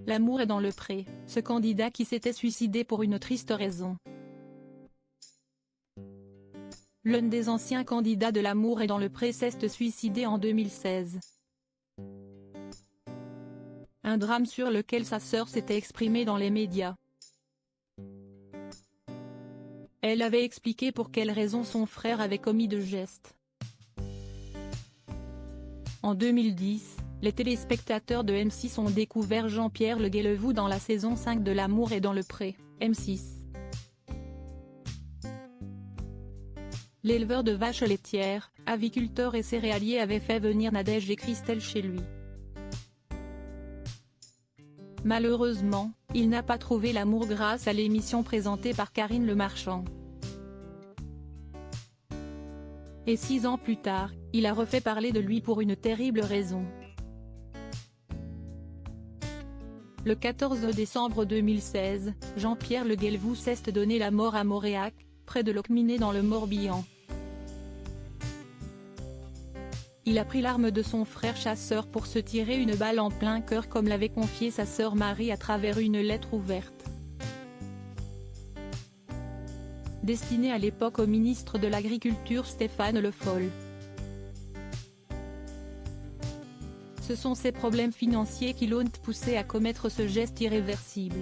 L'amour est dans le pré, ce candidat qui s'était suicidé pour une triste raison. L'un des anciens candidats de L'amour est dans le pré s'est suicidé en 2016. Un drame sur lequel sa sœur s'était exprimée dans les médias. Elle avait expliqué pour quelles raisons son frère avait commis de gestes. En 2010, les téléspectateurs de M6 ont découvert Jean-Pierre Le Guelvoux dans la saison 5 de L'amour est dans le pré, M6. L'éleveur de vaches laitières, aviculteur et céréalier avait fait venir Nadège et Christelle chez lui. Malheureusement, il n'a pas trouvé l'amour grâce à l'émission présentée par Karine Le Marchand. Et 6 ans plus tard, il a refait parler de lui pour une terrible raison. Le 14 décembre 2016, Jean-Pierre Le Guelvoux s'est donné la mort à Mauréac, près de Locminé dans le Morbihan. Il a pris l'arme de son frère chasseur pour se tirer une balle en plein cœur comme l'avait confié sa sœur Marie à travers une lettre ouverte. Destinée à l'époque au ministre de l'Agriculture Stéphane Le Foll. Ce sont ses problèmes financiers qui l'ont poussé à commettre ce geste irréversible.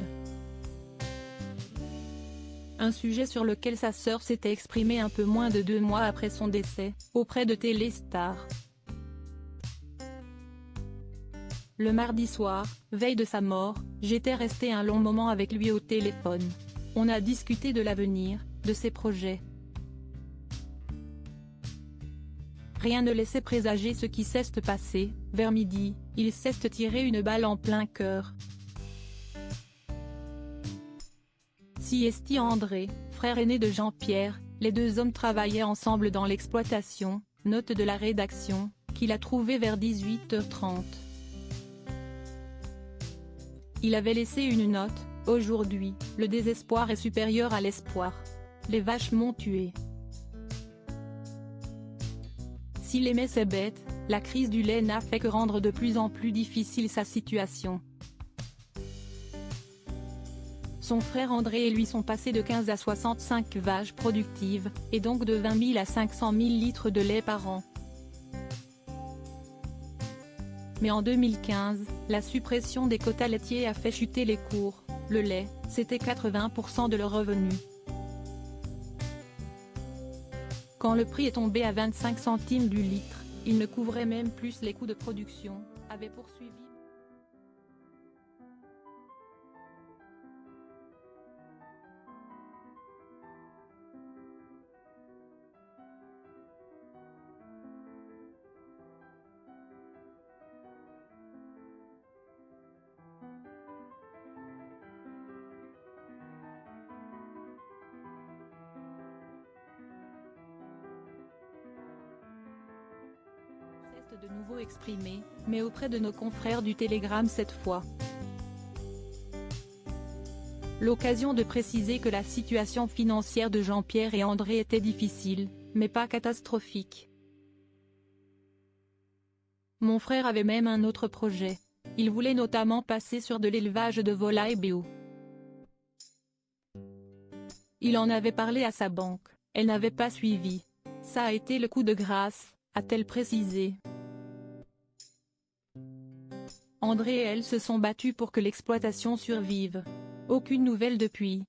Un sujet sur lequel sa sœur s'était exprimée un peu moins de 2 mois après son décès, auprès de Téléstar. Le mardi soir, veille de sa mort, j'étais resté un long moment avec lui au téléphone. On a discuté de l'avenir, de ses projets. Rien ne laissait présager ce qui s'est passé. Vers midi, il s'est tiré une balle en plein cœur. Siesti André, frère aîné de Jean-Pierre, les deux hommes travaillaient ensemble dans l'exploitation, note de la rédaction, qu'il a trouvée vers 18h30. Il avait laissé une note: « Aujourd'hui, le désespoir est supérieur à l'espoir. Les vaches m'ont tué. » S'il aimait ses bêtes, la crise du lait n'a fait que rendre de plus en plus difficile sa situation. Son frère André et lui sont passés de 15 à 65 vaches productives, et donc de 20 000 à 500 000 litres de lait par an. Mais en 2015, la suppression des quotas laitiers a fait chuter les cours. Le lait, c'était 80% de leurs revenus. Quand le prix est tombé à 25 centimes du litre, il ne couvrait même plus les coûts de production, avait poursuivi. De nouveau exprimé, mais auprès de nos confrères du Télégramme cette fois. L'occasion de préciser que la situation financière de Jean-Pierre et André était difficile, mais pas catastrophique. Mon frère avait même un autre projet. Il voulait notamment passer sur de l'élevage de volailles bio. Il en avait parlé à sa banque, elle n'avait pas suivi. Ça a été le coup de grâce, a-t-elle précisé. André et elle se sont battus pour que l'exploitation survive. Aucune nouvelle depuis.